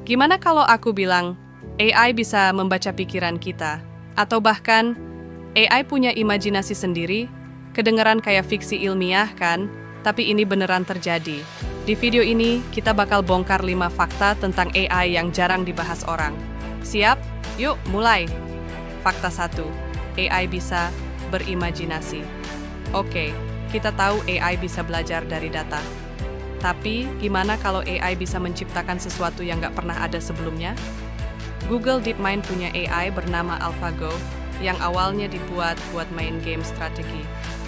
Gimana kalau aku bilang AI bisa membaca pikiran kita? Atau bahkan AI punya imajinasi sendiri? Kedengeran kayak fiksi ilmiah kan? Tapi ini beneran terjadi. Di video ini, kita bakal bongkar 5 fakta tentang AI yang jarang dibahas orang. Siap? Yuk, mulai! Fakta 1. AI bisa berimajinasi. Oke, kita tahu AI bisa belajar dari data. Tapi, gimana kalau AI bisa menciptakan sesuatu yang nggak pernah ada sebelumnya? Google DeepMind punya AI bernama AlphaGo, yang awalnya dibuat buat main game strategi.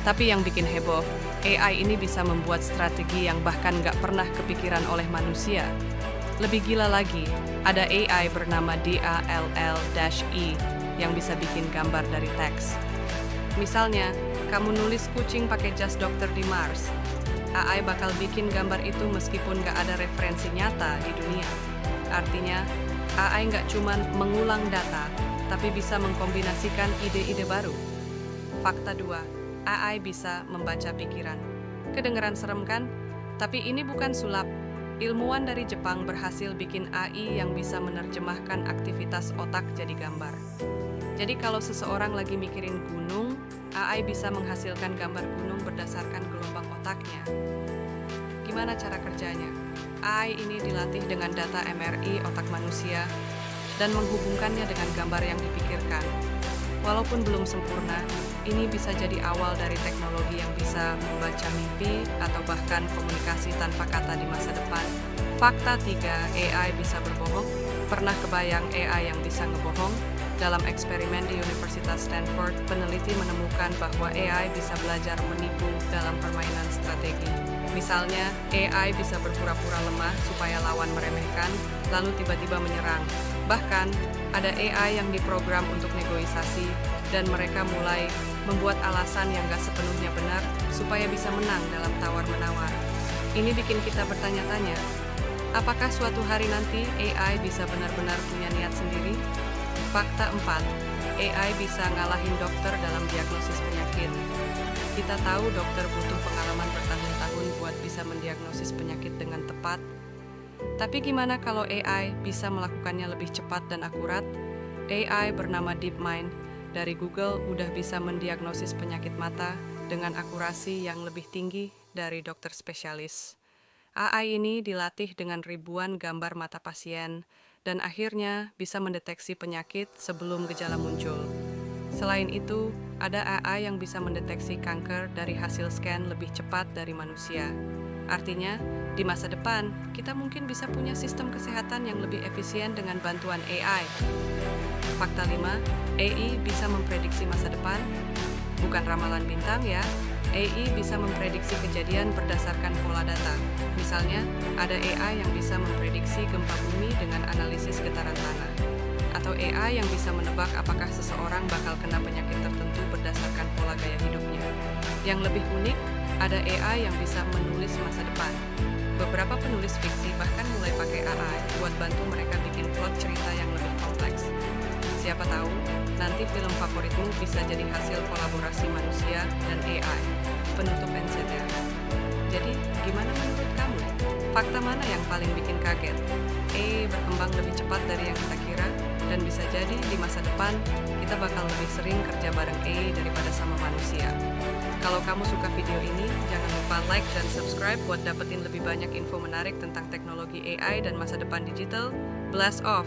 Tapi yang bikin heboh, AI ini bisa membuat strategi yang bahkan nggak pernah kepikiran oleh manusia. Lebih gila lagi, ada AI bernama DALL-E yang bisa bikin gambar dari teks. Misalnya, kamu nulis kucing pakai jas dokter di Mars. AI bakal bikin gambar itu meskipun nggak ada referensi nyata di dunia. Artinya, AI nggak cuma mengulang data, tapi bisa mengkombinasikan ide-ide baru. Fakta 2, AI bisa membaca pikiran. Kedengeran serem kan? Tapi ini bukan sulap. Ilmuwan dari Jepang berhasil bikin AI yang bisa menerjemahkan aktivitas otak jadi gambar. Jadi kalau seseorang lagi mikirin gunung, AI bisa menghasilkan gambar gunung berdasarkan gelombang otaknya. Gimana cara kerjanya? AI ini dilatih dengan data MRI otak manusia dan menghubungkannya dengan gambar yang dipikirkan. Walaupun belum sempurna, ini bisa jadi awal dari teknologi yang bisa membaca mimpi atau bahkan komunikasi tanpa kata di masa depan. Fakta 3, AI bisa berbohong. Pernah kebayang AI yang bisa ngebohong? Dalam eksperimen di Universitas Stanford, peneliti menemukan bahwa AI bisa belajar menipu dalam permainan strategi. Misalnya, AI bisa berpura-pura lemah supaya lawan meremehkan, lalu tiba-tiba menyerang. Bahkan, ada AI yang diprogram untuk negosiasi, dan mereka mulai membuat alasan yang gak sepenuhnya benar supaya bisa menang dalam tawar-menawar. Ini bikin kita bertanya-tanya, apakah suatu hari nanti AI bisa benar-benar punya niat sendiri? Fakta 4, AI bisa ngalahin dokter dalam diagnosis penyakit. Kita tahu dokter butuh pengalaman bertahun-tahun buat bisa mendiagnosis penyakit dengan tepat. Tapi gimana kalau AI bisa melakukannya lebih cepat dan akurat? AI bernama DeepMind dari Google udah bisa mendiagnosis penyakit mata dengan akurasi yang lebih tinggi dari dokter spesialis. AI ini dilatih dengan ribuan gambar mata pasien dan akhirnya bisa mendeteksi penyakit sebelum gejala muncul. Selain itu, ada AI yang bisa mendeteksi kanker dari hasil scan lebih cepat dari manusia. Artinya, di masa depan, kita mungkin bisa punya sistem kesehatan yang lebih efisien dengan bantuan AI. Fakta 5, AI bisa memprediksi masa depan. Bukan ramalan bintang ya, AI bisa memprediksi kejadian berdasarkan pola data. Misalnya, ada AI yang bisa memprediksi gempa bumi dengan analisis getaran tanah. Atau AI yang bisa menebak apakah seseorang bakal kena penyakit tertentu berdasarkan pola gaya hidupnya. Yang lebih unik, ada AI yang bisa menulis masa depan. Beberapa penulis fiksi bahkan mulai pakai AI buat bantu mereka bikin plot cerita yang lebih kompleks. Siapa tahu, nanti film favoritmu bisa jadi hasil kolaborasi manusia dan AI. Penutup NCTR. Jadi, gimana menurut kamu? Fakta mana yang paling bikin kaget? AI berkembang lebih cepat dari yang kita kira, dan bisa jadi di masa depan, kita bakal lebih sering kerja bareng AI daripada sama manusia. Kalau kamu suka video ini, jangan lupa like dan subscribe buat dapetin lebih banyak info menarik tentang teknologi AI dan masa depan digital. Blast off!